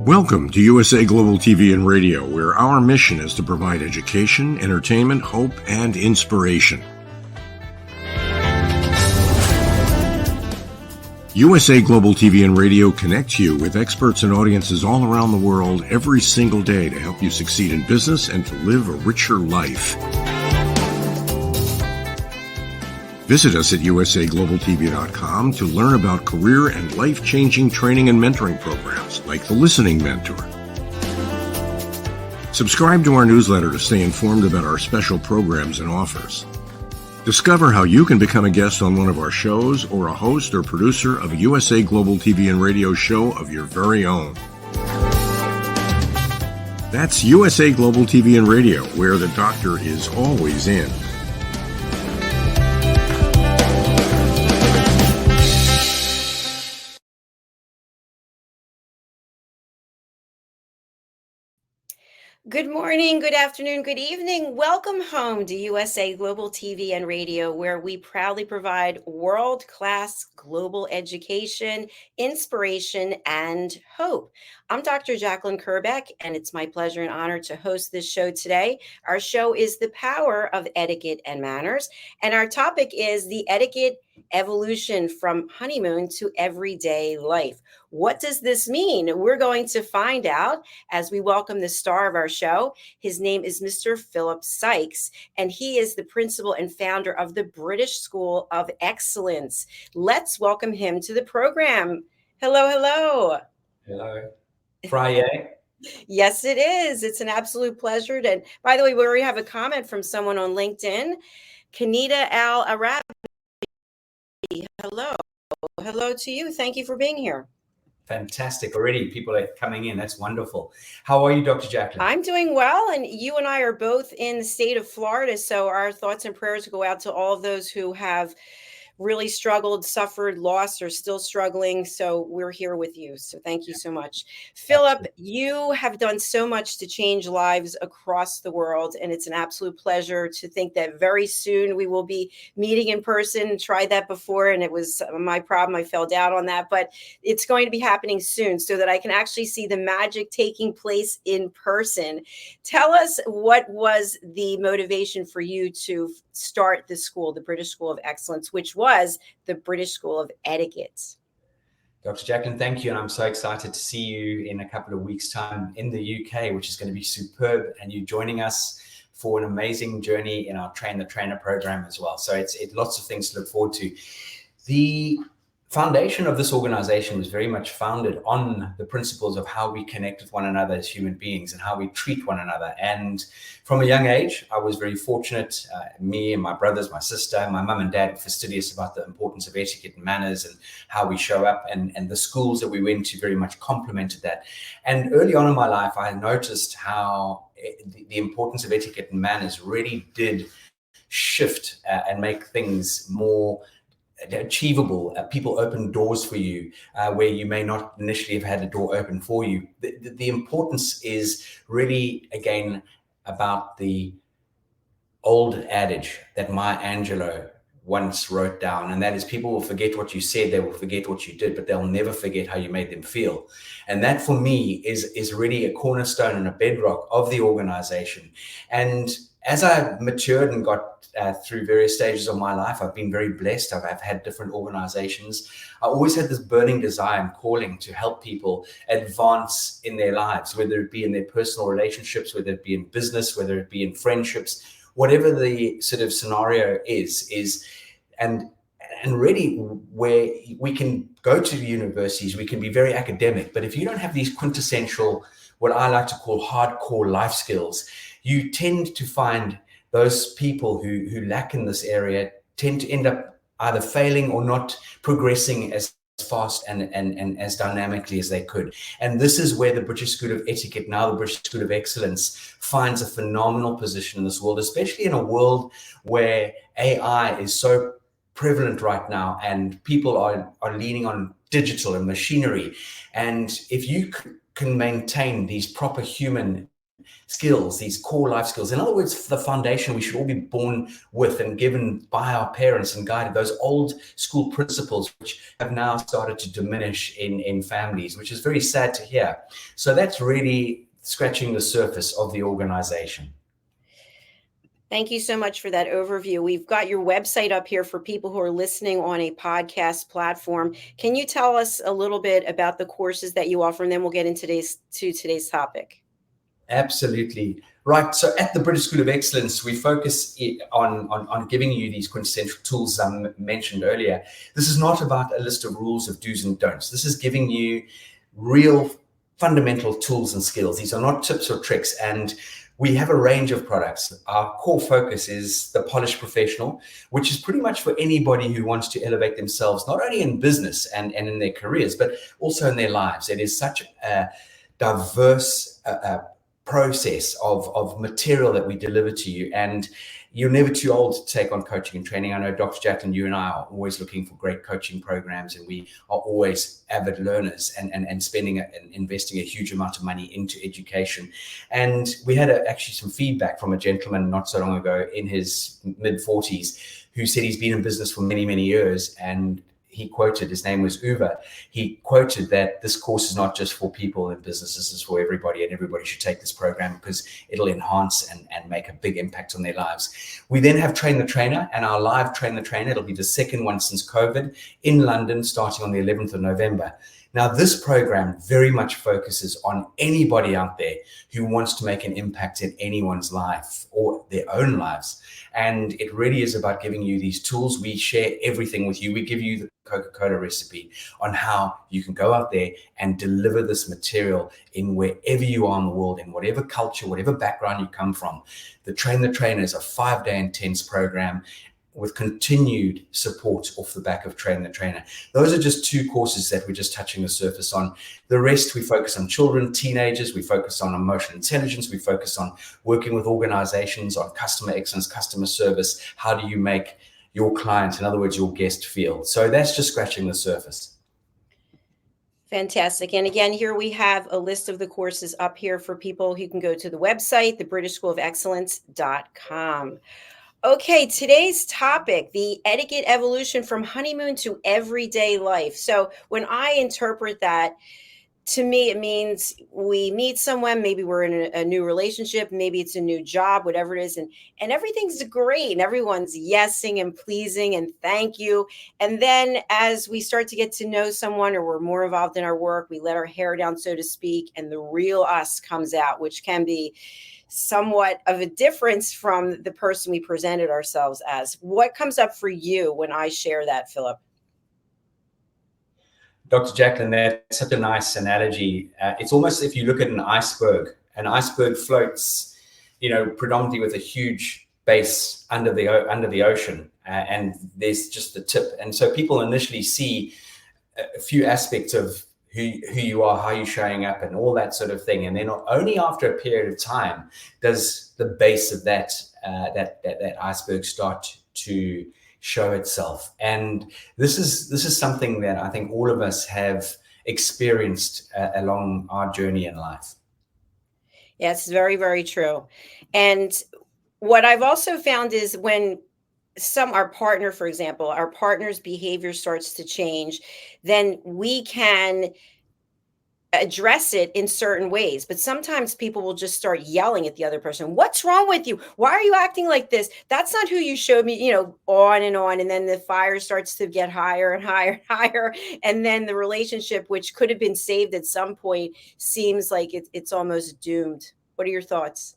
Welcome to USA Global TV and Radio, where our mission is to provide education, entertainment, hope, and inspiration. USA Global TV and Radio connects you with experts and audiences all around the world every single day to help you succeed in business and to live a richer life. Visit us at usaglobaltv.com to learn about career and life-changing training and mentoring programs like the Listening Mentor. Subscribe to our newsletter to stay informed about our special programs and offers. Discover how you can become a guest on one of our shows or a host or producer of a USA Global TV and Radio show of your very own. That's USA Global TV and Radio, where the doctor is always in. Good morning, good afternoon, good evening. Welcome home to USA Global TV and Radio, where we proudly provide world-class global education, inspiration, and hope. I'm Dr. Jacalyn Kerbeck, and it's my pleasure and honor to host this show today. Our show is The Power of Etiquette and Manners, and our topic is the etiquette evolution from honeymoon to everyday life. What does this mean? We're going to find out as we welcome the star of our show. His name is Mr. Philip SYKES, and he is the principal and founder of the British School of Excellence. Let's welcome him to the program. Hello, hello. Hello. Friday. Yes, it is. It's an absolute pleasure. And by the way, we already have a comment from someone on LinkedIn. Kanita Al Arabi. Hello. Hello to you. Thank you for being here. Fantastic. Already people are coming in. That's wonderful. How are you, Dr. Jacalyn? I'm doing well. And you and I are both in the state of Florida. So our thoughts and prayers go out to all of those who have really struggled, suffered, lost, or still struggling. So we're here with you. So thank you so much. Philip, you have done so much to change lives across the world. And it's an absolute pleasure to think that very soon we will be meeting in person. Tried that before, and it was my problem. I fell down on that, but it's going to be happening soon so that I can actually see the magic taking place in person. Tell us, what was the motivation for you to start the school, the British School of Excellence, which was the British School of Etiquette? Dr. Jacalyn, thank you. And I'm so excited to see you in a couple of weeks' time in the UK, which is going to be superb. And you joining us for an amazing journey in our Train the Trainer program as well. So it's lots of things to look forward to. The foundation of this organization was very much founded on the principles of how we connect with one another as human beings and how we treat one another. And from a young age, I was very fortunate. Me and my brothers, my sister, my mum and dad were fastidious about the importance of etiquette and manners and how we show up. And the schools that we went to very much complemented that. And early on in my life, I noticed how the importance of etiquette and manners really did shift and make things more achievable. People open doors for you where you may not initially have had a door open for you. The importance is really, again, about the old adage that Maya Angelou once wrote down, and that is, people will forget what you said, they will forget what you did, but they'll never forget how you made them feel. And that for me is really a cornerstone and a bedrock of the organization. And as I matured and got through various stages of my life, I've been very blessed. I've had different organizations. I always had this burning desire and calling to help people advance in their lives, whether it be in their personal relationships, whether it be in business, whether it be in friendships, whatever the sort of scenario is, and really where we can go to universities, we can be very academic, but if you don't have these quintessential, what I like to call hardcore life skills, you tend to find those people who lack in this area tend to end up either failing or not progressing as fast and as dynamically as they could. And this is where the British School of Etiquette, now the British School of Excellence, finds a phenomenal position in this world, especially in a world where AI is so prevalent right now and people are leaning on digital and machinery. And if you can maintain these proper human skills, these core life skills. In other words, the foundation we should all be born with and given by our parents and guided, those old school principles, which have now started to diminish in families, which is very sad to hear. So that's really scratching the surface of the organization. Thank you so much for that overview. We've got your website up here for people who are listening on a podcast platform. Can you tell us a little bit about the courses that you offer, and then we'll get into today's topic? Absolutely. Right. So at the British School of Excellence, we focus on giving you these quintessential tools I mentioned earlier. This is not about a list of rules of do's and don'ts. This is giving you real fundamental tools and skills. These are not tips or tricks. And we have a range of products. Our core focus is the polished professional, which is pretty much for anybody who wants to elevate themselves, not only in business and in their careers, but also in their lives. It is such a diverse process of material that we deliver to you, and you're never too old to take on coaching and training. I know, Dr. Jacalyn, you and I are always looking for great coaching programs, and we are always avid learners and spending and investing a huge amount of money into education. And we had actually some feedback from a gentleman not so long ago in his mid-40s who said he's been in business for many, many years, and he quoted, his name was Uwe, he quoted that this course is not just for people in businesses, it's for everybody, and everybody should take this program because it'll enhance and make a big impact on their lives. We then have Train the Trainer, and our live Train the Trainer, it'll be the second one since COVID in London, starting on the 11th of November. Now, this program very much focuses on anybody out there who wants to make an impact in anyone's life or their own lives. And it really is about giving you these tools. We share everything with you. We give you the Coca-Cola recipe on how you can go out there and deliver this material in wherever you are in the world, in whatever culture, whatever background you come from. The Train the Trainer is a 5-day intense program with continued support off the back of Train the Trainer. Those are just 2 courses that we're just touching the surface on. The rest, we focus on children, teenagers, we focus on emotional intelligence, we focus on working with organizations, on customer excellence, customer service. How do you make your client, in other words, your guest, feel? So that's just scratching the surface. Fantastic. And again, here we have a list of the courses up here for people who can go to the website, thebritishschoolofexcellence.com. Okay, today's topic, the etiquette evolution from honeymoon to everyday life. So when I interpret that, to me, it means we meet someone, maybe we're in a new relationship, maybe it's a new job, whatever it is, and everything's great, and everyone's yesing and pleasing and thank you. And then as we start to get to know someone, or we're more involved in our work, we let our hair down, so to speak, and the real us comes out, which can be somewhat of a difference from the person we presented ourselves as. What comes up for you when I share that, Philip? Dr. Jacalyn, that's such a nice analogy. It's almost if you look at an iceberg floats, predominantly with a huge base under the ocean, and there's just the tip. And so people initially see a few aspects of who you are, how you're showing up, and all that sort of thing. And then only after a period of time does the base of that iceberg start to show itself. And this is something that I think all of us have experienced along our journey in life. Yes, very, very true. And what I've also found is when our partner, for example, our partner's behavior starts to change, then we can address it in certain ways. But sometimes people will just start yelling at the other person. What's wrong with you? Why are you acting like this? That's not who you showed me, on and on. And then the fire starts to get higher and higher and higher. And then the relationship, which could have been saved at some point, seems like it's almost doomed. What are your thoughts?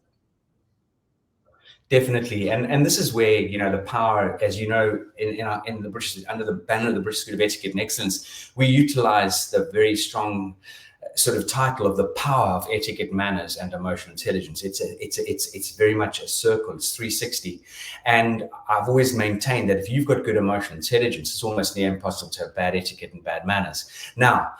Definitely, and this is where the power, as you know, in the British, under the banner of the British School of Etiquette and Excellence, we utilize the very strong sort of title of the power of etiquette, manners, and emotional intelligence. It's very much a circle. It's 360, and I've always maintained that if you've got good emotional intelligence, it's almost near impossible to have bad etiquette and bad manners. Now,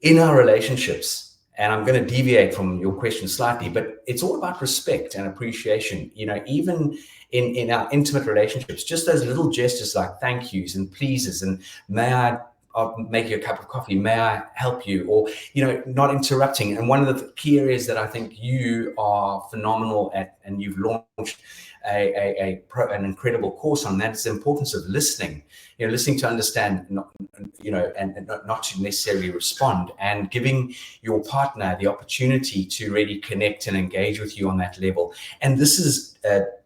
in our relationships. And I'm going to deviate from your question slightly, but it's all about respect and appreciation. Even in our intimate relationships, just those little gestures like thank yous and pleases and may I I'll make you a cup of coffee. May I help you? Or, not interrupting. And one of the key areas that I think you are phenomenal at, and you've launched an incredible course on that, is the importance of listening. Listening to understand, and not to necessarily respond, and giving your partner the opportunity to really connect and engage with you on that level. And this is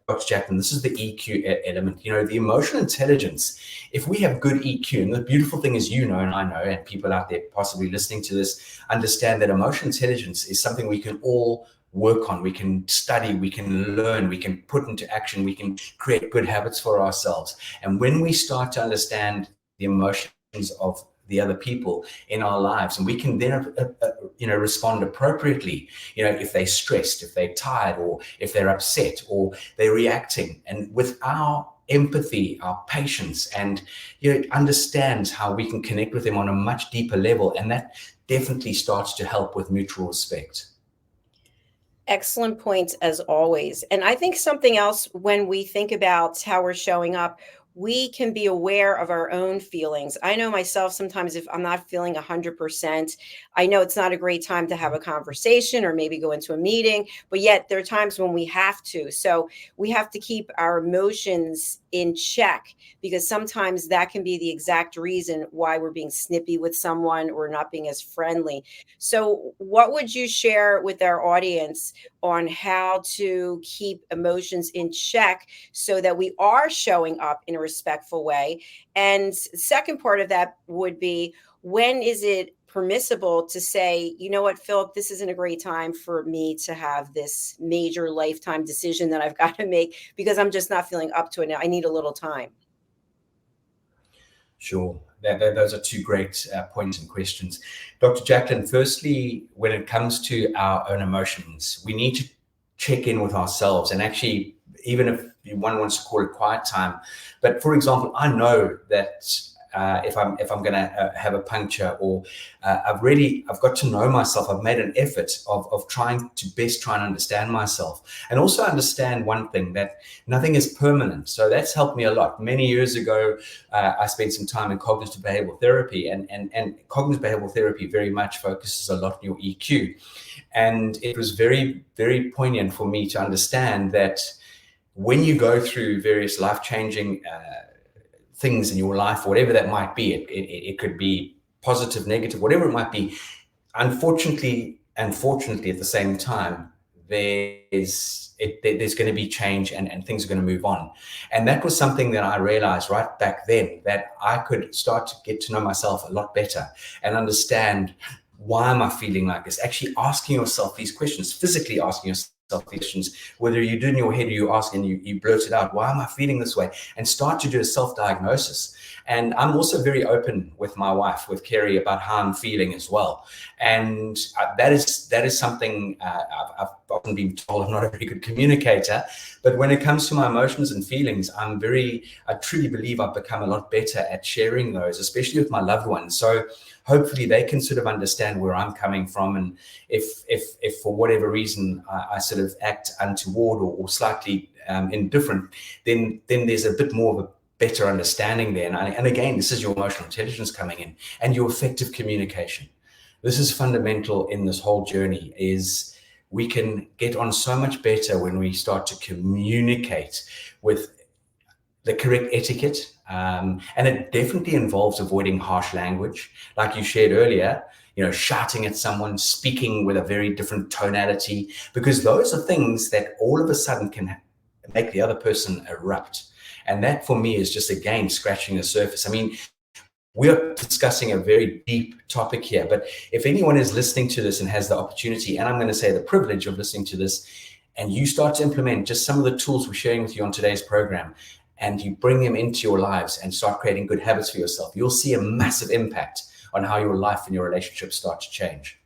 Dr. Jacalyn, this is the EQ element, the emotional intelligence. If we have good EQ, and the beautiful thing is, and I know, and people out there possibly listening to this understand that emotional intelligence is something we can all work on. We can study, we can learn, we can put into action, we can create good habits for ourselves. And when we start to understand the emotions of the other people in our lives, and we can then respond appropriately, if they're stressed, if they're tired, or if they're upset, or they're reacting, and with our empathy, our patience, and understands how we can connect with them on a much deeper level, and that definitely starts to help with mutual respect. Excellent points as always. And I think something else, when we think about how we're showing up, we can be aware of our own feelings. I know myself, sometimes if I'm not feeling 100%, I know it's not a great time to have a conversation or maybe go into a meeting, but yet there are times when we have to. So we have to keep our emotions in check, because sometimes that can be the exact reason why we're being snippy with someone or not being as friendly. So what would you share with our audience on how to keep emotions in check so that we are showing up in a respectful way? And second part of that would be, when is it permissible to say, you know what, Philip, this isn't a great time for me to have this major lifetime decision that I've got to make, because I'm just not feeling up to it now. I need a little time. Sure. Those are two great points and questions. Dr. Jacalyn, firstly, when it comes to our own emotions, we need to check in with ourselves. And actually, even if one wants to call it quiet time, but for example, I know that if I'm going to have a puncture, or I've got to know myself. I've made an effort of trying to understand myself, and also understand one thing, that nothing is permanent. So that's helped me a lot. Many years ago, I spent some time in cognitive behavioral therapy, and cognitive behavioral therapy very much focuses a lot on your EQ. And it was very, very poignant for me to understand that when you go through various life-changing things in your life, whatever that might be, it could be positive, negative, whatever it might be, unfortunately and fortunately at the same time, there's going to be change, and things are going to move on. And that was something that I realized right back then, that I could start to get to know myself a lot better and understand, why am I feeling like this? Actually asking yourself these questions, physically asking yourself questions, whether you do in your head or you ask and you blurt it out, why am I feeling this way? And start to do a self-diagnosis. And I'm also very open with my wife, with Kerry, about how I'm feeling as well. And that is something I've often been told I'm not a very good communicator. But when it comes to my emotions and feelings, I truly believe I've become a lot better at sharing those, especially with my loved ones. So hopefully they can sort of understand where I'm coming from. And if for whatever reason I sort of act untoward or slightly indifferent, then there's a bit more of a better understanding there. And again, this is your emotional intelligence coming in, and your effective communication. This is fundamental in this whole journey. Is we can get on so much better when we start to communicate with the correct etiquette. And it definitely involves avoiding harsh language, like you shared earlier, shouting at someone, speaking with a very different tonality, because those are things that all of a sudden can make the other person erupt. And that for me is just, again, scratching the surface. I mean, we're discussing a very deep topic here, but if anyone is listening to this and has the opportunity, and I'm going to say the privilege of listening to this, and you start to implement just some of the tools we're sharing with you on today's program, and you bring them into your lives and start creating good habits for yourself, you'll see a massive impact on how your life and your relationships start to change.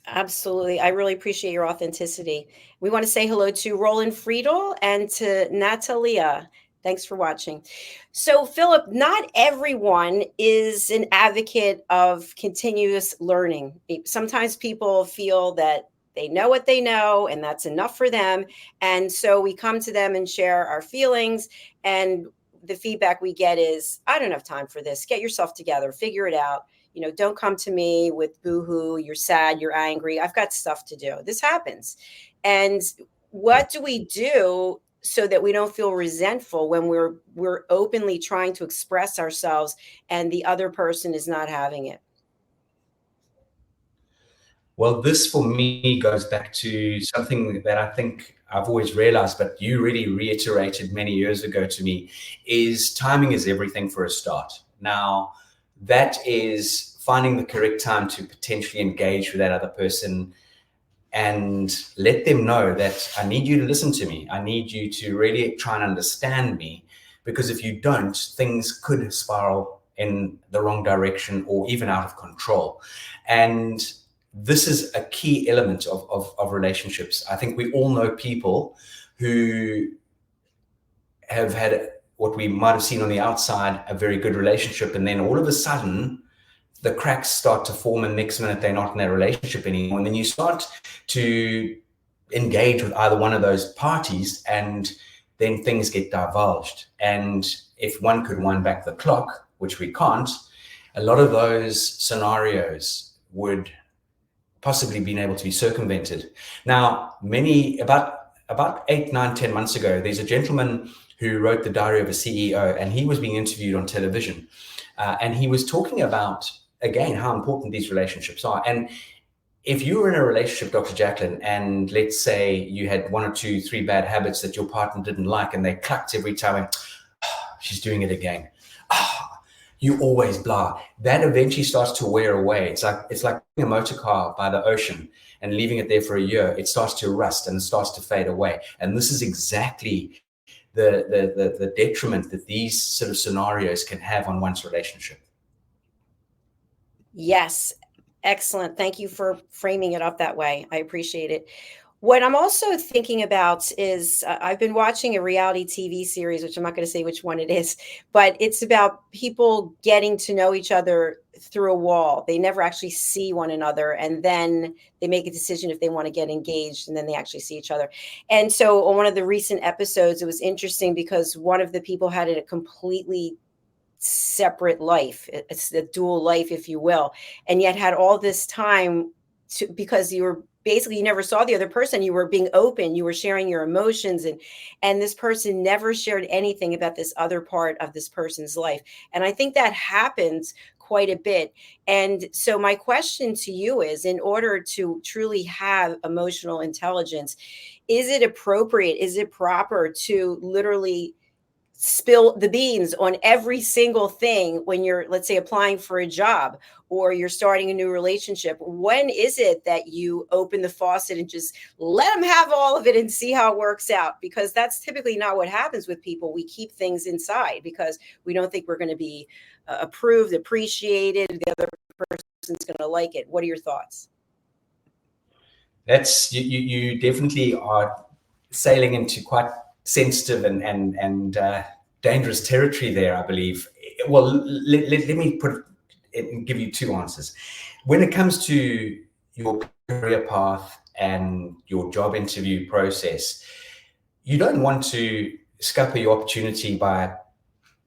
Absolutely. I really appreciate your authenticity. We want to say hello to Roland Friedel and to Natalia. Thanks for watching. So, Philip, not everyone is an advocate of continuous learning. Sometimes people feel that they know what they know and that's enough for them. And so we come to them and share our feelings, and the feedback we get is, I don't have time for this. Get yourself together, figure it out. Don't come to me with boohoo, you're sad, you're angry. I've got stuff to do. This happens. And what do we do so that we don't feel resentful when we're openly trying to express ourselves and the other person is not having it? Well, this for me goes back to something that I think I've always realized, but you really reiterated many years ago to me, is timing is everything for a start. Now, that is finding the correct time to potentially engage with that other person and let them know that I need you to listen to me. I need you to really try and understand me, because if you don't, things could spiral in the wrong direction or even out of control. And this is a key element of relationships. I think we all know people who have had what we might have seen on the outside, a very good relationship, and then all of a sudden the cracks start to form, and next minute they're not in that relationship anymore. And then you start to engage with either one of those parties, and then things get divulged. And if one could wind back the clock, which we can't, a lot of those scenarios would possibly been able to be circumvented. Now, about 8, 9, 10 months ago, there's a gentleman who wrote The Diary of a CEO, and he was being interviewed on television. And he was talking about, again, how important these relationships are. And if you were in a relationship, Dr. Jacalyn, and let's say you had 1 or 2, 3 bad habits that your partner didn't like, and they clucked every time, and, oh, she's doing it again. Oh, you always blah. That eventually starts to wear away. It's like a motor car by the ocean and leaving it there for a year. It starts to rust and it starts to fade away. And this is exactly the detriment that these sort of scenarios can have on one's relationship. Yes. Excellent. Thank you for framing it up that way. I appreciate it. What I'm also thinking about is I've been watching a reality TV series, which I'm not going to say which one it is, but it's about people getting to know each other through a wall. They never actually see one another. And then they make a decision if they want to get engaged, and then they actually see each other. And so on one of the recent episodes, it was interesting because one of the people had a completely separate life. It's the dual life, if you will, and yet had all this time because you never saw the other person. You were being open, you were sharing your emotions, and this person never shared anything about this other part of this person's life. And I think that happens quite a bit. And so my question to you is, in order to truly have emotional intelligence, is it appropriate, is it proper to literally spill the beans on every single thing when you're, let's say, applying for a job or you're starting a new relationship? When is it that you open the faucet and just let them have all of it and see how it works out? Because that's typically not what happens with people. We keep things inside because we don't think we're going to be approved, appreciated, the other person's going to like it. What are your thoughts? That's you definitely are sailing into quite sensitive and dangerous territory there, I believe. Well, let me put it and give you 2 answers. When it comes to your career path and your job interview process, you don't want to scupper your opportunity by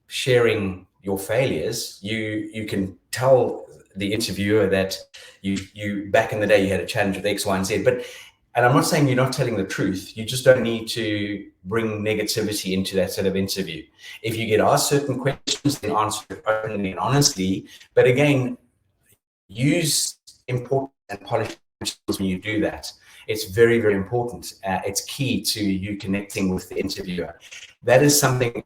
sharing your failures. You can tell the interviewer that you back in the day you had a challenge with X, Y, and Z, and I'm not saying you're not telling the truth. You just don't need to bring negativity into that sort of interview. If you get asked certain questions, then answer it openly and honestly. But again, use important and polished skills when you do that. It's very, very important. It's key to you connecting with the interviewer. That is something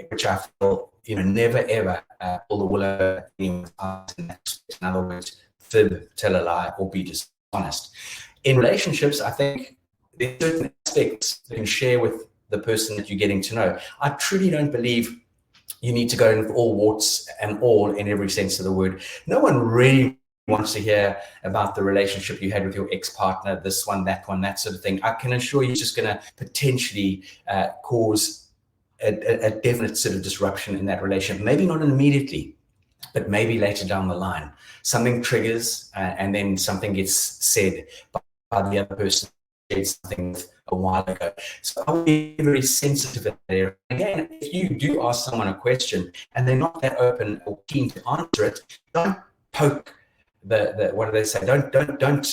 which I feel, never ever pull the wool over anyone's eyes. In other words, fib, tell a lie, or be dishonest. In relationships, I think there's certain aspects you can share with the person that you're getting to know. I truly don't believe you need to go in with all warts and all in every sense of the word. No one really wants to hear about the relationship you had with your ex-partner, this one, that sort of thing. I can assure you it's just going to potentially cause a definite sort of disruption in that relationship. Maybe not immediately, but maybe later down the line. Something triggers and then something gets said by the other person shared something with a while ago. So I would be very sensitive in that area. Again, if you do ask someone a question and they're not that open or keen to answer it, don't poke the what do they say? Don't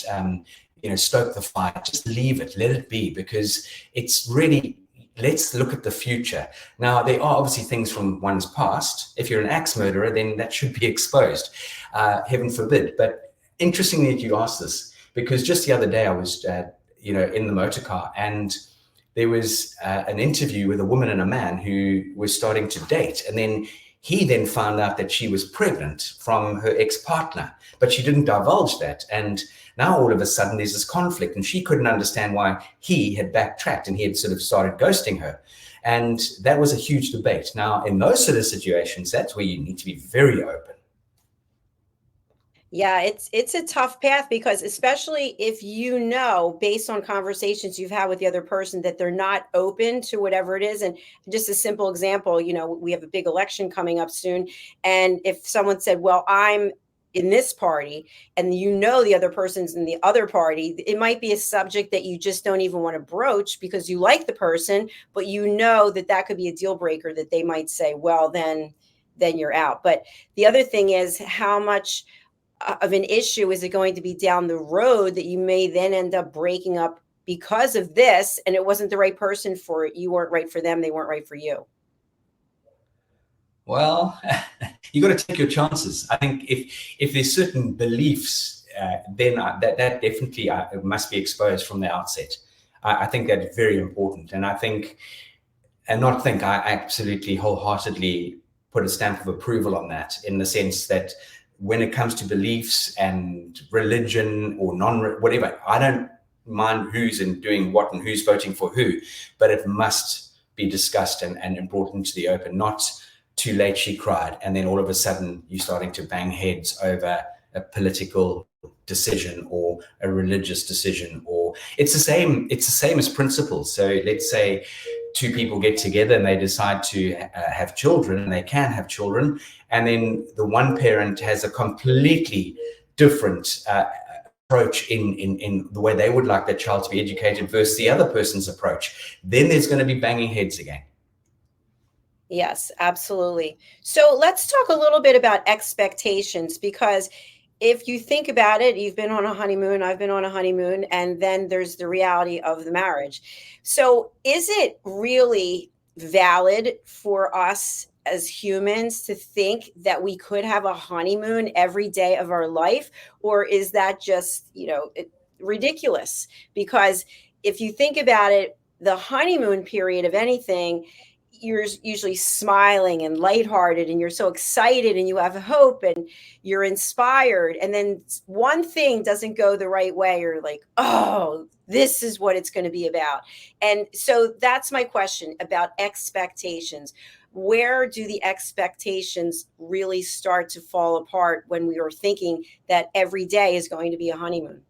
stoke the fire. Just leave it, let it be, because it's really, let's look at the future. Now, there are obviously things from one's past. If you're an axe murderer, then that should be exposed. Heaven forbid. But interestingly that you asked this, because just the other day I was, in the motor car, and there was an interview with a woman and a man who was starting to date. And then he then found out that she was pregnant from her ex-partner, but she didn't divulge that. And now all of a sudden there's this conflict, and she couldn't understand why he had backtracked and he had sort of started ghosting her. And that was a huge debate. Now, in those sort of situations, that's where you need to be very open. Yeah, it's a tough path, because especially if you know, based on conversations you've had with the other person, that they're not open to whatever it is. And just a simple example, we have a big election coming up soon. And if someone said, well, I'm in this party, and the other person's in the other party, it might be a subject that you just don't even want to broach because you like the person, but that could be a deal breaker, that they might say, well, then you're out. But the other thing is, how much of an issue is it going to be down the road that you may then end up breaking up because of this, and it wasn't the right person for it. You weren't right for them. They weren't right for you. Well, you got to take your chances. I think if there's certain beliefs, then that definitely must be exposed from the outset. I think that's very important. And I absolutely wholeheartedly put a stamp of approval on that, in the sense that when it comes to beliefs and religion or whatever, I don't mind who's doing what and who's voting for who, but it must be discussed and brought into the open. Not too late she cried, and then all of a sudden you're starting to bang heads over a political decision or a religious decision. Or it's the same as principles. So let's say two people get together and they decide to have children, and they can have children, and then the one parent has a completely different approach in the way they would like their child to be educated versus the other person's approach. Then there's going to be banging heads again. Yes, absolutely. So let's talk a little bit about expectations, because if you think about it, you've been on a honeymoon, I've been on a honeymoon, and then there's the reality of the marriage. So is it really valid for us as humans to think that we could have a honeymoon every day of our life? Or is that just, ridiculous? Because if you think about it, the honeymoon period of anything, you're usually smiling and lighthearted, and you're so excited, and you have hope, and you're inspired. And then one thing doesn't go the right way. You're like, oh, this is what it's going to be about. And so that's my question about expectations. Where do the expectations really start to fall apart when we are thinking that every day is going to be a honeymoon?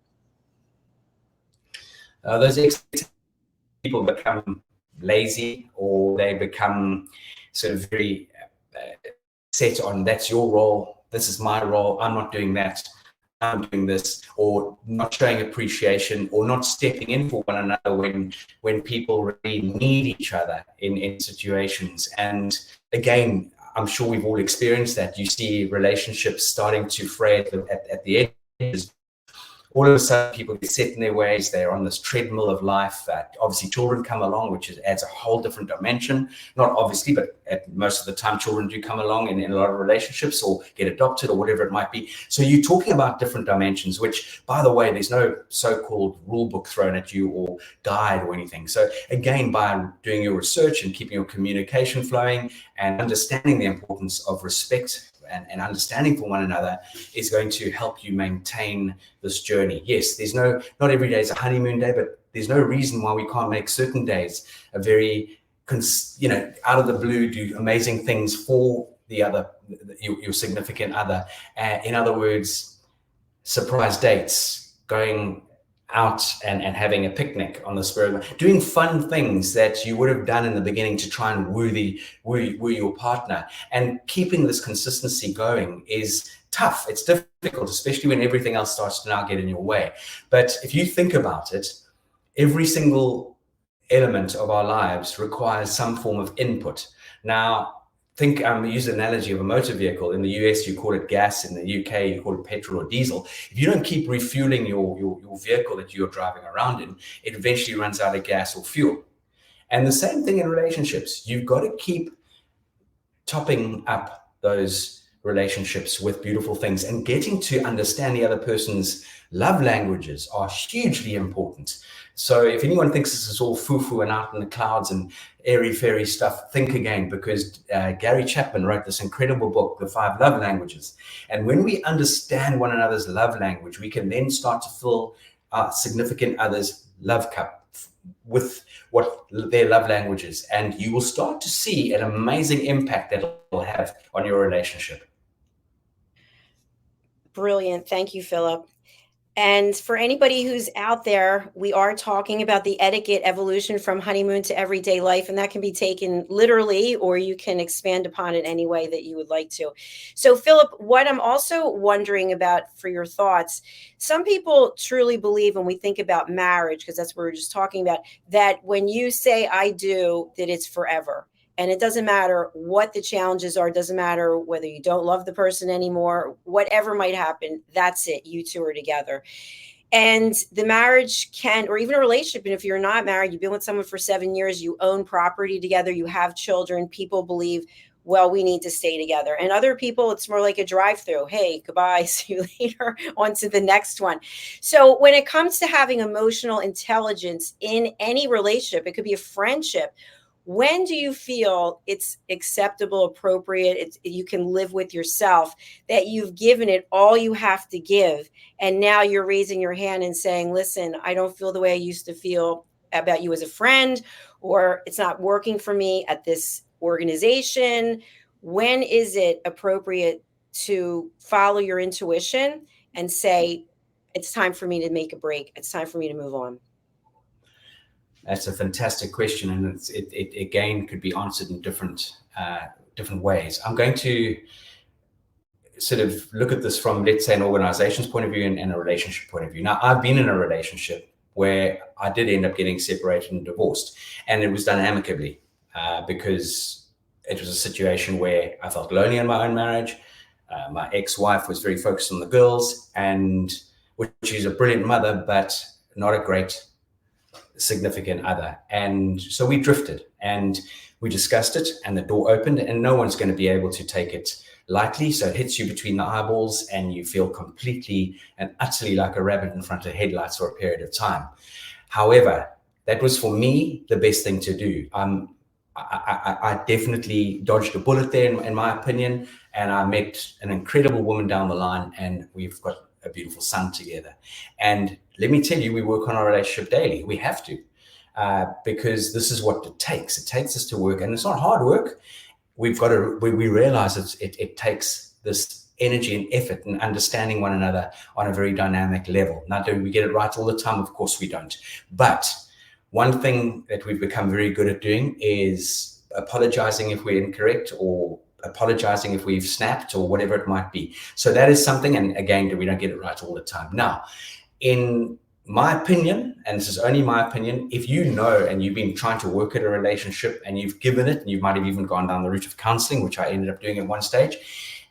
Those expectations, people become lazy, or they become sort of very set on, that's your role, this is my role, I'm not doing that, I'm doing this, or not showing appreciation, or not stepping in for one another when people really need each other in situations. And again, I'm sure we've all experienced that. You see relationships starting to fray at the edges. All of a sudden, people get set in their ways. They're on this treadmill of life. Obviously, children come along, which adds a whole different dimension. Not obviously, but most of the time, children do come along in a lot of relationships, or get adopted, or whatever it might be. So you're talking about different dimensions, which, by the way, there's no so-called rule book thrown at you or guide or anything. So again, by doing your research and keeping your communication flowing and understanding the importance of respect and understanding for one another is going to help you maintain this journey. Yes, not every day is a honeymoon day, but there's no reason why we can't make certain days a very, out of the blue, do amazing things for your significant other. In other words, surprise dates, going out and having a picnic on the spur of, doing fun things that you would have done in the beginning to try and woo your partner. And keeping this consistency going is tough. It's difficult, especially when everything else starts to now get in your way. But if you think about it, every single element of our lives requires some form of input. Now, think, use the analogy of a motor vehicle. In the US, you call it gas. In the UK, you call it petrol or diesel. If you don't keep refueling your vehicle that you're driving around in, it eventually runs out of gas or fuel. And the same thing in relationships. You've got to keep topping up those relationships with beautiful things, and getting to understand the other person's love languages are hugely important. So if anyone thinks this is all foo-foo and out in the clouds and airy-fairy stuff, think again, because Gary Chapman wrote this incredible book, The 5 Love Languages. And when we understand one another's love language, we can then start to fill our significant other's love cup with what their love language is. And you will start to see an amazing impact that it will have on your relationship. Brilliant. Thank you, Philip. And for anybody who's out there, we are talking about the etiquette evolution from honeymoon to everyday life, and that can be taken literally, or you can expand upon it any way that you would like to. So, Philip, what I'm also wondering about for your thoughts, some people truly believe when we think about marriage, because that's what we were just talking about, that when you say I do, that it's forever. And it doesn't matter what the challenges are. It doesn't matter whether you don't love the person anymore, whatever might happen, that's it. You two are together. And the marriage can, or even a relationship, and if you're not married, you've been with someone for 7 years, you own property together, you have children, people believe, well, we need to stay together. And other people, it's more like a drive-through. Hey, goodbye, see you later, on to the next one. So when it comes to having emotional intelligence in any relationship, it could be a friendship. When do you feel it's acceptable, appropriate, you can live with yourself, that you've given it all you have to give, and now you're raising your hand and saying, listen, I don't feel the way I used to feel about you as a friend, or it's not working for me at this organization? When is it appropriate to follow your intuition and say, it's time for me to make a break, it's time for me to move on? That's a fantastic question, and it again could be answered in different ways. I'm going to sort of look at this from, let's say, an organization's point of view and a relationship point of view. Now, I've been in a relationship where I did end up getting separated and divorced, and it was done amicably because it was a situation where I felt lonely in my own marriage. My ex-wife was very focused on the girls, and which is a brilliant mother, but not a great significant other. And so we drifted and we discussed it, and the door opened, and no one's going to be able to take it lightly. So it hits you between the eyeballs and you feel completely and utterly like a rabbit in front of headlights for a period of time. However, that was for me the best thing to do. I definitely dodged a bullet there in my opinion, and I met an incredible woman down the line, and we've got a beautiful son together. And let me tell you, we work on our relationship daily. We have to, because this is what it takes. It takes us to work, and it's not hard work. We've got to, we realize it takes this energy and effort and understanding one another on a very dynamic level. Now, do we get it right all the time? Of course we don't. But one thing that we've become very good at doing is apologizing if we're incorrect, or apologizing if we've snapped, or whatever it might be. So that is something, and again, we don't get it right all the time. Now, in my opinion, and this is only my opinion, if you know and you've been trying to work at a relationship and you've given it, and you might have even gone down the route of counseling, which I ended up doing at one stage,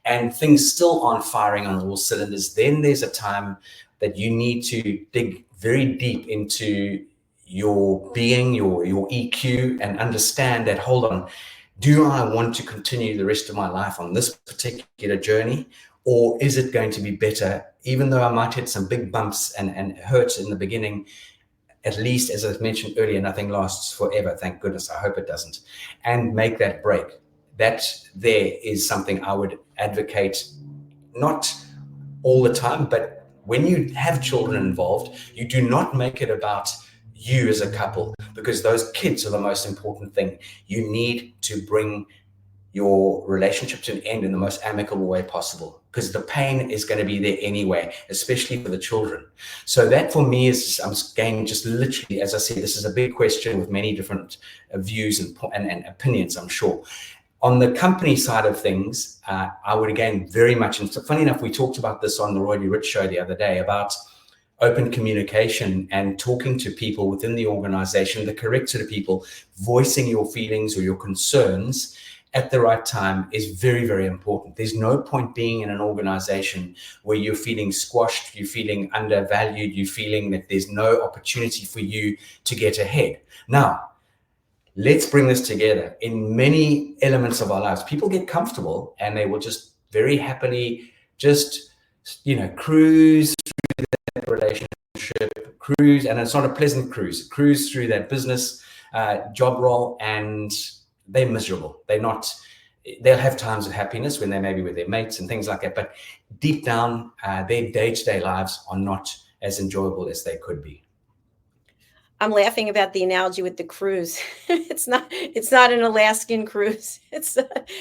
and things still aren't firing on all cylinders, then there's a time that you need to dig very deep into your being, your EQ, and understand that, hold on, do I want to continue the rest of my life on this particular journey? Or is it going to be better, even though I might hit some big bumps and hurts in the beginning? At least, as I mentioned earlier, nothing lasts forever. Thank goodness. I hope it doesn't. And make that break. That there is something I would advocate, not all the time, but when you have children involved, you do not make it about you as a couple, because those kids are the most important thing. You need to bring your relationship to an end in the most amicable way possible, because the pain is going to be there anyway, especially for the children. So that for me is, I'm again, just literally, as I said, this is a big question with many different views and opinions, I'm sure. On the company side of things, I would again very much, and funny enough, we talked about this on the Roy D. Rich show the other day about open communication and talking to people within the organization, the correct sort of people, voicing your feelings or your concerns at the right time is very, very important. There's no point being in an organization where you're feeling squashed, you're feeling undervalued, you're feeling that there's no opportunity for you to get ahead. Now, let's bring this together. In many elements of our lives, people get comfortable and they will just very happily just, cruise through that relationship, cruise, and it's not a pleasant cruise through that business job role, and they're miserable. They'll have times of happiness when they may be with their mates and things like that, but deep down, their day-to-day lives are not as enjoyable as they could be. I'm laughing about the analogy with the cruise. It's not an Alaskan cruise. It's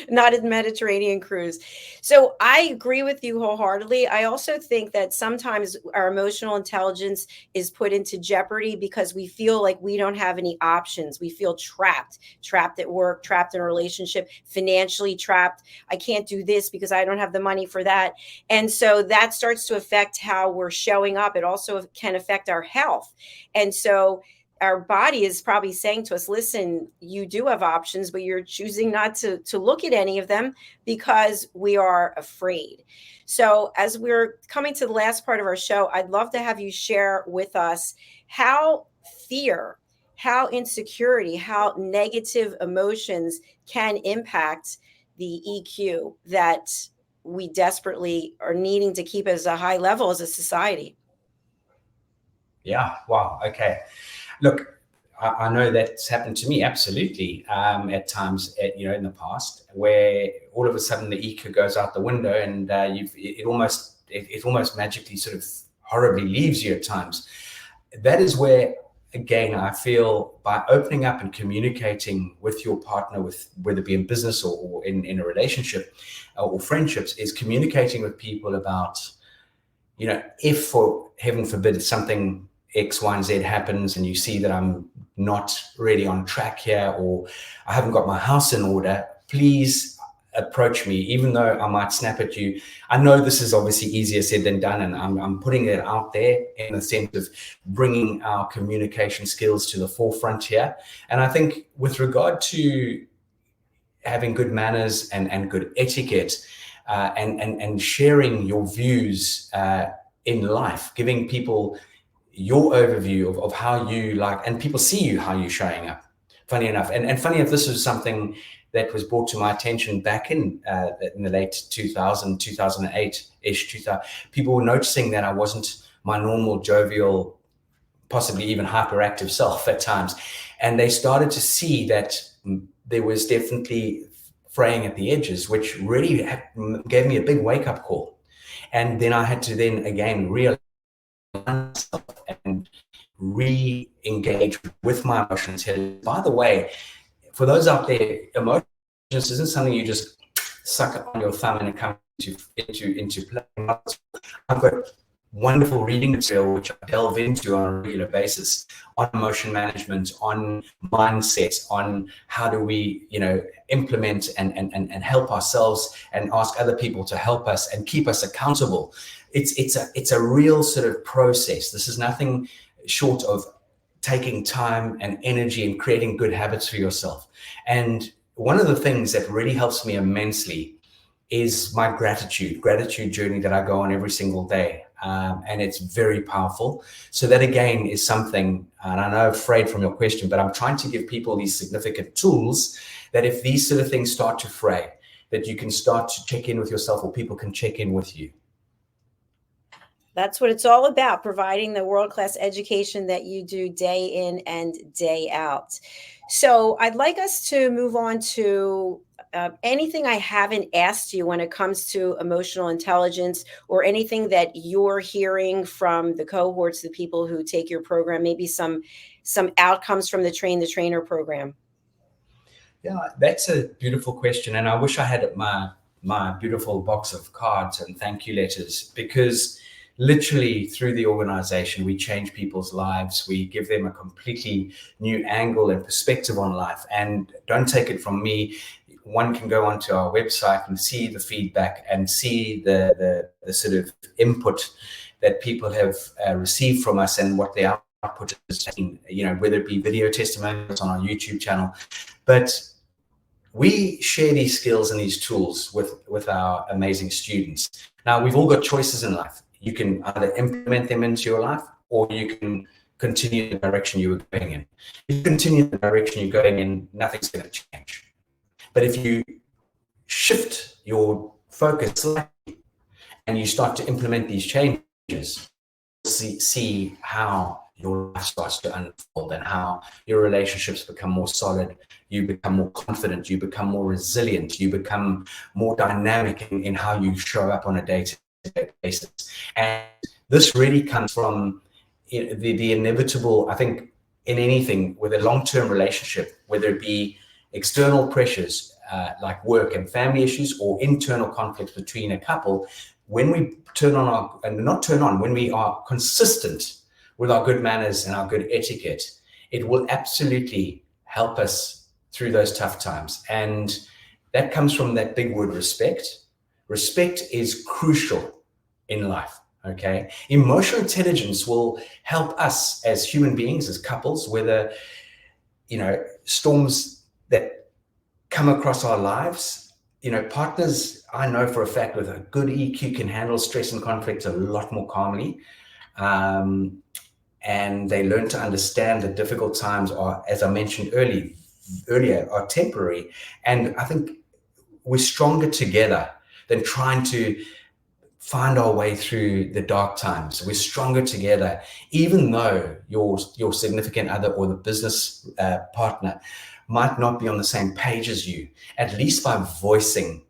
not a Mediterranean cruise. So I agree with you wholeheartedly. I also think that sometimes our emotional intelligence is put into jeopardy because we feel like we don't have any options. We feel trapped at work, trapped in a relationship, financially trapped. I can't do this because I don't have the money for that. And so that starts to affect how we're showing up. It also can affect our health. And so our body is probably saying to us, listen, you do have options, but you're choosing not to look at any of them because we are afraid. So as we're coming to the last part of our show, I'd love to have you share with us how fear, how insecurity, how negative emotions can impact the EQ that we desperately are needing to keep as a high level as a society. Yeah. Wow. Okay. Look, I know that's happened to me, absolutely, at times, in the past, where all of a sudden the EQ goes out the window, and it almost magically sort of horribly leaves you at times. That is where, again, I feel by opening up and communicating with your partner, whether it be in business or in a relationship or friendships, is communicating with people about, if, for heaven forbid, something X, Y, and Z happens and you see that I'm not really on track here, or I haven't got my house in order, please approach me, even though I might snap at you. I know this is obviously easier said than done, and I'm putting it out there in the sense of bringing our communication skills to the forefront here. And I think with regard to having good manners and good etiquette, and sharing your views in life, giving people your overview of how you like, and people see you, how you're showing up, funny enough. And funny enough, this was something that was brought to my attention back in the late 2008-ish, people were noticing that I wasn't my normal jovial, possibly even hyperactive self at times. And they started to see that there was definitely fraying at the edges, which really gave me a big wake-up call. And then I had to then again realize myself and re-engage with my emotions. By the way, for those out there, emotions isn't something you just suck on your thumb and it comes into play. I've got wonderful reading material which I delve into on a regular basis on emotion management, on mindset, on how do we, implement and help ourselves and ask other people to help us and keep us accountable. It's a real sort of process. This is nothing short of taking time and energy and creating good habits for yourself. And one of the things that really helps me immensely is my gratitude journey that I go on every single day. And it's very powerful. So that again is something, and I know I'm afraid from your question, but I'm trying to give people these significant tools that if these sort of things start to fray, that you can start to check in with yourself, or people can check in with you. That's what it's all about, providing the world-class education that you do day in and day out. So I'd like us to move on to anything I haven't asked you when it comes to emotional intelligence, or anything that you're hearing from the cohorts, the people who take your program, maybe some outcomes from the Train the Trainer program. Yeah, that's a beautiful question. And I wish I had my beautiful box of cards and thank you letters, because literally through the organization, we change people's lives. We give them a completely new angle and perspective on life. And don't take it from me. One can go onto our website and see the feedback and see the sort of input that people have received from us and what their output is, whether it be video testimonials on our YouTube channel. But we share these skills and these tools with our amazing students. Now, we've all got choices in life. You can either implement them into your life, or you can continue the direction you were going in. If you continue the direction you're going in, nothing's going to change. But if you shift your focus slightly and you start to implement these changes, see how your life starts to unfold and how your relationships become more solid, you become more confident, you become more resilient, you become more dynamic in how you show up on a day-to-day basis. And this really comes from the inevitable, I think, in anything with a long-term relationship, whether it be external pressures like work and family issues, or internal conflicts between a couple, when we when we are consistent with our good manners and our good etiquette, it will absolutely help us through those tough times. And that comes from that big word, respect. Respect is crucial in life. Okay. Emotional intelligence will help us as human beings, as couples, whether, storms that come across our lives, partners, I know for a fact, with a good EQ can handle stress and conflict a lot more calmly. And they learn to understand that difficult times are, as I mentioned earlier, are temporary. And I think we're stronger together than trying to find our way through the dark times. We're stronger together, even though your significant other or the business partner might not be on the same page as you. At least by voicing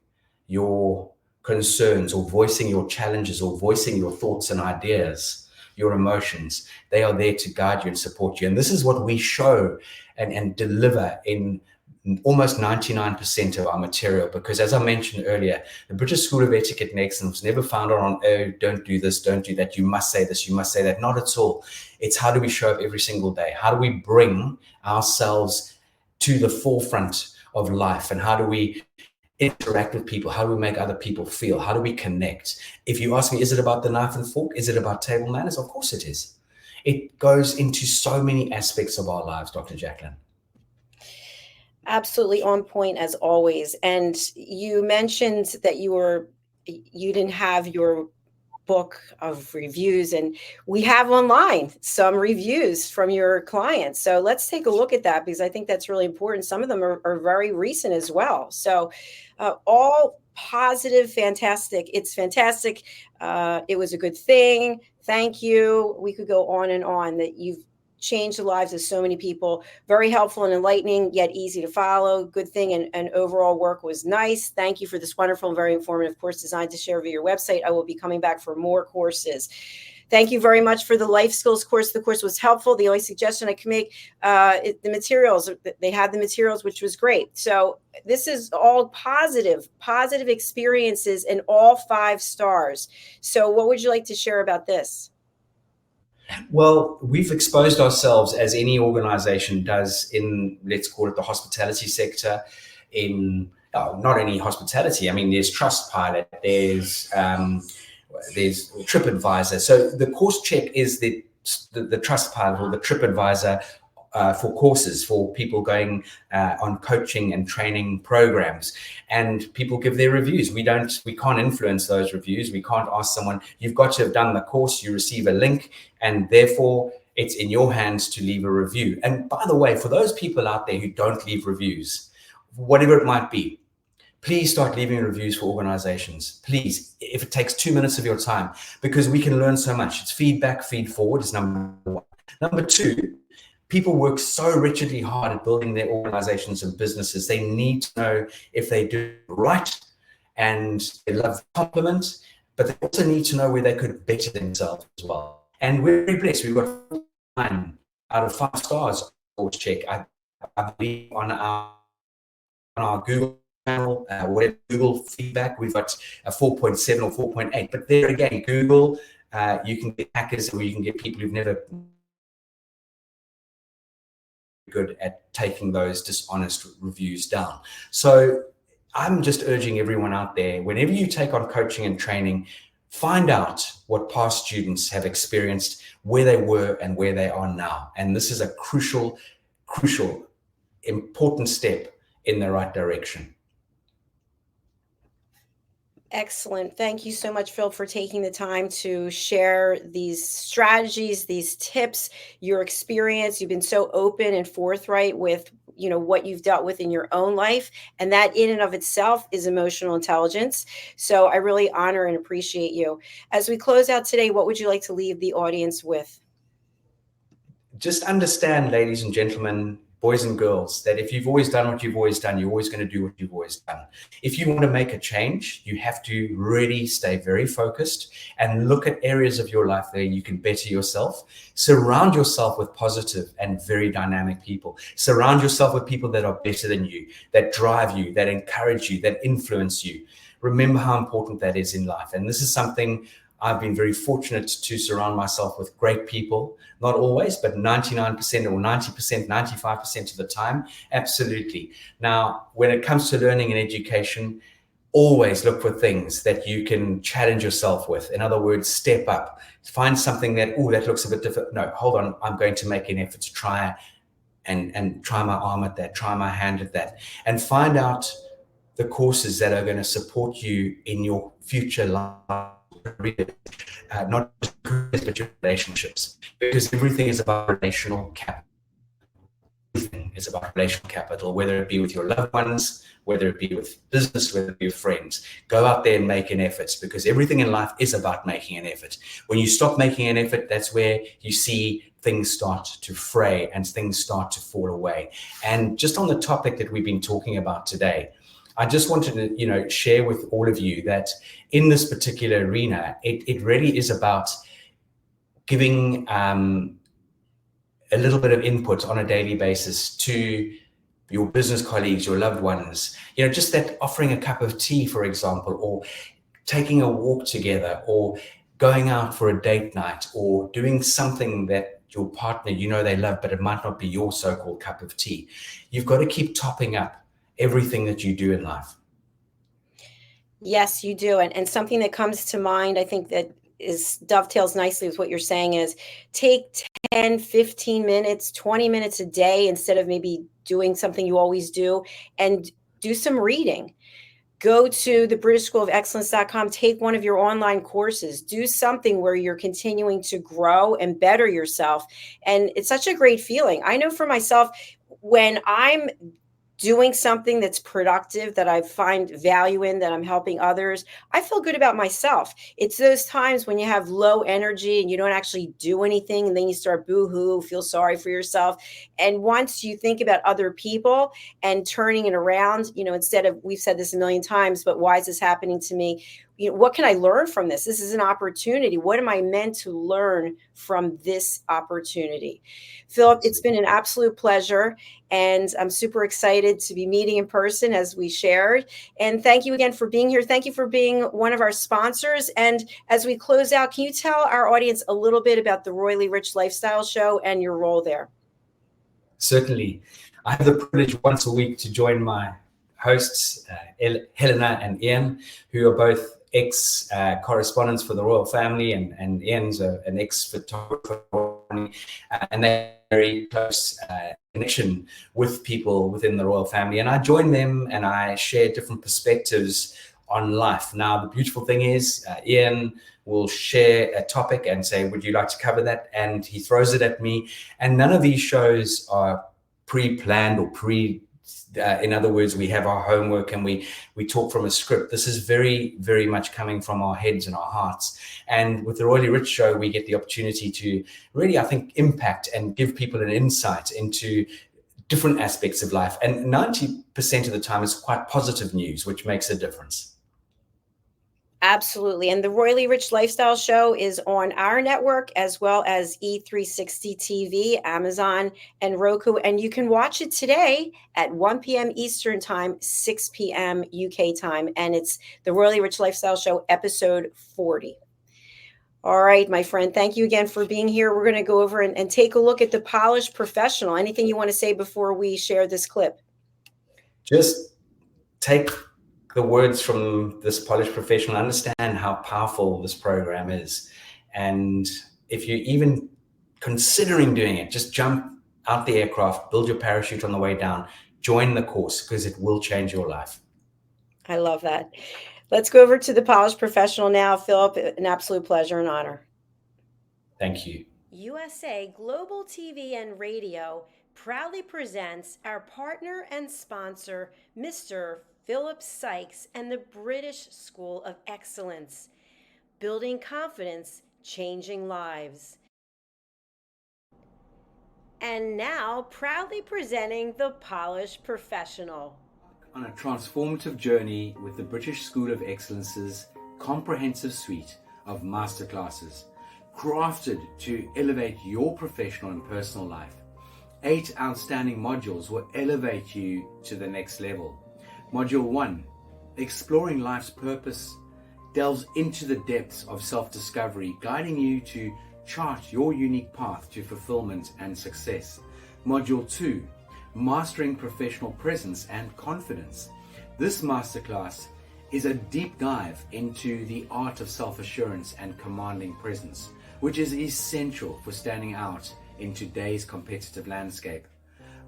your concerns, or voicing your challenges, or voicing your thoughts and ideas, your emotions, they are there to guide you and support you. And this is what we show and deliver in almost 99% of our material, because as I mentioned earlier, the British School of Etiquette and Excellence was never founded on, oh, don't do this, don't do that, you must say this, you must say that. Not at all. It's how do we show up every single day? How do we bring ourselves to the forefront of life? And how do we interact with people? How do we make other people feel? How do we connect? If you ask me, is it about the knife and fork? Is it about table manners? Of course it is. It goes into so many aspects of our lives, Dr. Jacalyn. Absolutely on point as always. And you mentioned that you didn't have your book of reviews, and we have online some reviews from your clients. So let's take a look at that, because I think that's really important. Some of them are very recent as well. So all positive, fantastic. It's fantastic. It was a good thing. Thank you. We could go on and on, that you've changed the lives of so many people. Very helpful and enlightening, yet easy to follow. Good thing, and overall work was nice. Thank you for this wonderful and very informative course designed to share via your website. I will be coming back for more courses. Thank you very much for the life skills course. The course was helpful. The only suggestion I can make, the materials, they had the materials, which was great. So this is all positive experiences, and all 5 stars. So what would you like to share about this? Well, we've exposed ourselves, as any organization does, in, let's call it, the hospitality sector. In not any hospitality, I mean, there's Trustpilot, there's TripAdvisor. So the course check is the Trustpilot or the TripAdvisor for courses, for people going on coaching and training programs, and people give their reviews. We can't influence those reviews. We can't ask someone, you've got to have done the course, you receive a link, and therefore it's in your hands to leave a review. And by the way, for those people out there who don't leave reviews, whatever it might be, please start leaving reviews for organizations. Please, if it takes 2 minutes of your time, because we can learn so much. It's feedback, feed forward is number 1. Number 2, people work so wretchedly hard at building their organizations and businesses. They need to know if they do it right, and they love the compliment, but they also need to know where they could better themselves as well. And we're very blessed. We've got 9 out of 5 stars course check. I believe on our Google channel, whatever Google feedback, we've got a 4.7 or 4.8. But there again, Google, you can get hackers, or you can get people who've never good at taking those dishonest reviews down. So I'm just urging everyone out there, whenever you take on coaching and training, Find out what past students have experienced, where they were and where they are now. And this is a crucial, important step in the right direction. Excellent. Thank you so much, Phil, for taking the time to share these strategies, these tips, your experience. You've been so open and forthright with, what you've dealt with in your own life. And that in and of itself is emotional intelligence. So I really honor and appreciate you. As we close out today, what would you like to leave the audience with? Just understand, ladies and gentlemen, boys and girls, that if you've always done what you've always done, you're always going to do what you've always done. If you want to make a change, you have to really stay very focused and look at areas of your life where you can better yourself. Surround yourself with positive and very dynamic people. Surround yourself with people that are better than you, that drive you, that encourage you, that influence you. Remember how important that is in life. And this is something I've been very fortunate to surround myself with great people, not always, but 99% or 90%, 95% of the time. Absolutely. Now, when it comes to learning and education, always look for things that you can challenge yourself with. In other words, step up. Find something that looks a bit different. No, hold on. I'm going to make an effort to try and try my arm at that, try my hand at that, and find out the courses that are going to support you in your future life. Not just careers, but your relationships, because everything is about relational capital. Everything is about relational capital, whether it be with your loved ones, whether it be with business, whether it be with friends. Go out there and make an effort, because everything in life is about making an effort. When you stop making an effort, that's where you see things start to fray and things start to fall away. And just on the topic that we've been talking about today, I just wanted to, share with all of you that in this particular arena, it really is about giving a little bit of input on a daily basis to your business colleagues, your loved ones, just that offering a cup of tea, for example, or taking a walk together, or going out for a date night, or doing something that your partner, they love, but it might not be your so-called cup of tea. You've got to keep topping up everything that you do in life. Yes, you do. And something that comes to mind, I think that dovetails nicely with what you're saying, is take 10, 15 minutes, 20 minutes a day, instead of maybe doing something you always do, and do some reading. Go to the BritishSchoolOfExcellence.com, take one of your online courses, do something where you're continuing to grow and better yourself. And it's such a great feeling. I know for myself, when I'm doing something that's productive, that I find value in, that I'm helping others, I feel good about myself. It's those times when you have low energy and you don't actually do anything, and then you start boo-hoo, feel sorry for yourself. And once you think about other people and turning it around, instead of, we've said this a million times, but why is this happening to me? What can I learn from this? This is an opportunity. What am I meant to learn from this opportunity? Philip, it's been an absolute pleasure. And I'm super excited to be meeting in person, as we shared. And thank you again for being here. Thank you for being one of our sponsors. And as we close out, can you tell our audience a little bit about the Royally Rich Lifestyle Show and your role there? Certainly. I have the privilege once a week to join my hosts, Helena and Ian, who are both ex-correspondents for the royal family, and Ian's an ex-photographer, and they're very close connection with people within the royal family. And I join them and I share different perspectives on life. Now, the beautiful thing is, Ian will share a topic and say, would you like to cover that? And he throws it at me. And none of these shows are pre-planned or in other words, we have our homework and we talk from a script. This is very, very much coming from our heads and our hearts. And with the Royally Rich Show, we get the opportunity to really, I think, impact and give people an insight into different aspects of life. And 90% of the time is quite positive news, which makes a difference. Absolutely. And the Royally Rich Lifestyle Show is on our network, as well as E360 TV, Amazon, and Roku. And you can watch it today at 1 p.m. Eastern Time, 6 p.m. UK time. And it's the Royally Rich Lifestyle Show, episode 40. All right, my friend. Thank you again for being here. We're going to go over and take a look at the Polished Professional. Anything you want to say before we share this clip? Just take the words from this polished professional, understand how powerful this program is. And if you're even considering doing it, just jump out the aircraft, build your parachute on the way down, join the course, because it will change your life. I love that. Let's go over to the polished professional now. Philip, an absolute pleasure and honor. Thank you. USA Global TV and Radio proudly presents our partner and sponsor, Mr. Philip SYKES and the British School of Excellence. Building confidence, changing lives. And now, proudly presenting the polished professional. On a transformative journey with the British School of Excellence's comprehensive suite of masterclasses, crafted to elevate your professional and personal life. 8 outstanding modules will elevate you to the next level. Module 1, Exploring Life's Purpose, delves into the depths of self-discovery, guiding you to chart your unique path to fulfillment and success. Module 2, Mastering Professional Presence and Confidence. This masterclass is a deep dive into the art of self-assurance and commanding presence, which is essential for standing out in today's competitive landscape.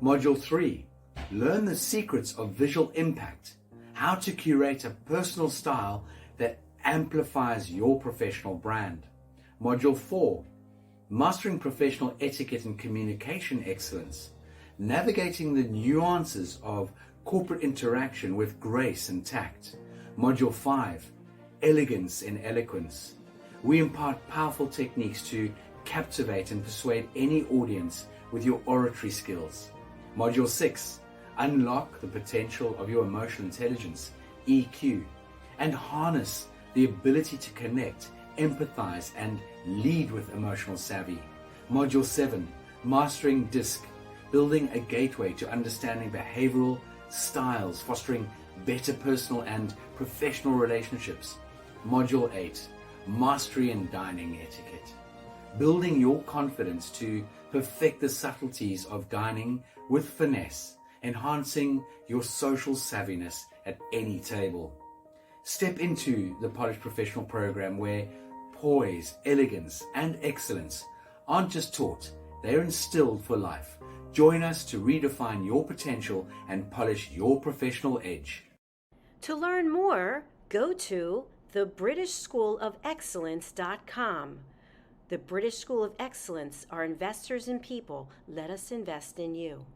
Module 3, Learn the secrets of visual impact, how to curate a personal style that amplifies your professional brand. Module 4, Mastering Professional Etiquette and Communication Excellence, navigating the nuances of corporate interaction with grace and tact. Module 5, Elegance in Eloquence. We impart powerful techniques to captivate and persuade any audience with your oratory skills. Module 6, Unlock the potential of your emotional intelligence, EQ, and harness the ability to connect, empathize, and lead with emotional savvy. Module 7, Mastering DISC, building a gateway to understanding behavioral styles, fostering better personal and professional relationships. Module 8, Mastery in Dining Etiquette, building your confidence to perfect the subtleties of dining with finesse, enhancing your social savviness at any table. Step into the Polished Professional program where poise, elegance, and excellence aren't just taught, they're instilled for life. Join us to redefine your potential and polish your professional edge. To learn more, go to thebritishschoolofexcellence.com. The British School of Excellence are investors in people. Let us invest in you.